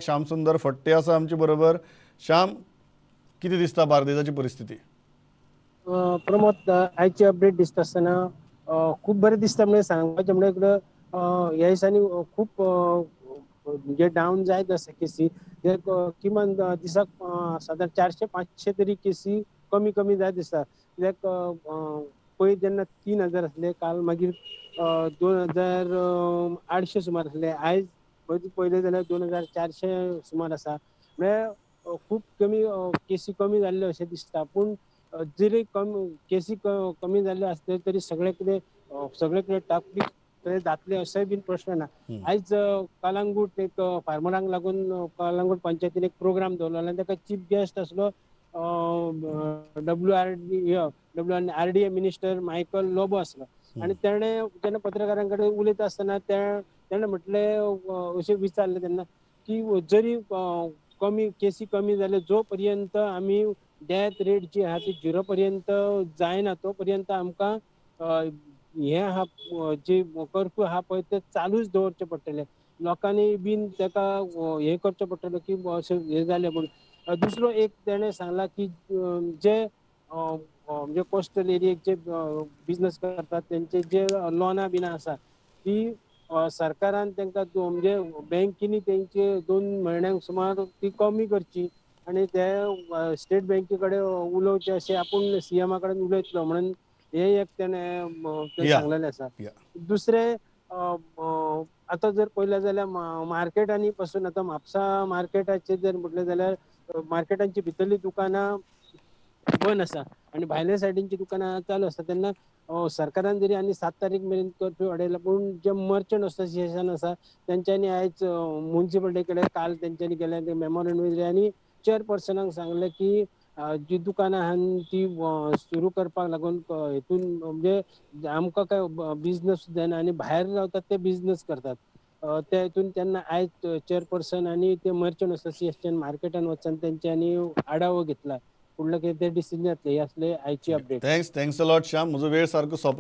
श्याम सुंदर फट्टे आसा आमचे बरोबर. श्याम, किती दिसता बार्देजाची परिस्थिती? प्रमोद, आयची अपडेट दिसता आसतना खूप बरें दिसता. म्हणजे सांगपाचें म्हणजे इकडं ह्या दिसांनी खूप म्हणजे डावन जायत आसा केसी. किमान दिसाक सादारण 400-500 तरी केसी कमी कमी जायत दिसता. कित्याक पयलीं जेन्ना 3000 आसले, काल मागीर 2800 सुमार आसले. आयज पयलें जाल्यार 2400 सुमार आसा. म्हणजे खूप कमी केसी कमी जाल्ल्यो अशें दिसता. पूण जरी केसी कमी जाल्ल्यो आसल्यो तरी सगळे कडेन टाकपीक जातले असोय बीन प्रश्न ना. आयज कलंगूट एक फार्मरांक लागून कलंगूट पंचायतीन एक प्रोग्राम दवरलो आनी ताका चीफ गेस्ट आसलो WRDA मिनिस्टर मायकल लोबो आसलो. आनी तेणें जेन्ना पत्रकारां कडेन उलयता आसतना तेणें म्हटलें, अशें विचारलें तेन्ना की जरी केसी कमी जाल्यो, जो पर्यंत आमी डेथ रेट जी आहा ती 0 पर्यंत जायना तो पर्यंत आमकां हे आहा जे कर्फ्यू आहा पळय ते चालूच दवरचे पडटले. लोकांनी बीन ताका हे करचें पडटलें की अशें हे जालें म्हूण. दुसरो एक तेणें सांगला की जे म्हणजे कोस्टल एरियेक जे बिजनेस करतात तेंचे जे लॉनां बीन आसा ती सरकारान तांकां म्हणजे बँकेनी तेंचे 2 म्हयन्यांक सुमार ती कमी करची आनी ते स्टेट बँके कडेन उलोवचें अशें आपूण CMा कडेन उलयतलो म्हणून हे एक तेणें या सांगलेलें आसा. या दुसरें आतां जर पळयलें जाल्यार मार्केटांनी पासून आतां म्हापसा मार्केटाचें जर म्हटलें जाल्यार मार्केटांची भितरलीं दुकानां बंद आसा आनी भायल्या सायडींची दुकानां चालू आसा. तेन्ना सरकारान जरी आनी 7 तारीख मेरेन कर्फ्यू वाडयला, पूण जे मर्चंट असोसिएशन आसा तेंच्यांनी आयज म्युनिसिपालिटी कडेन काल तेंच्यांनी गेले मेमोरेंडम दिलें आनी चेअरपर्सनाक सांगलें की जी दुकानां आहा ती सुरू करपाक लागून हेतून म्हणजे आमकां काय बिजनेस जायना आनी भायर रावतात ते बिजनेस करतात. त्या हितून तेन्ना आयज चेअरपर्सन आनी ते मर्चंट असोसिएशन मार्केटान वचून तेंच्यांनी आढावो घेतला. फुडलें कितें ते डिसिजन येतलें. ही आसली आयची update. Thanks a lot Shyam. म्हजो वेळ सारको सोंपलो.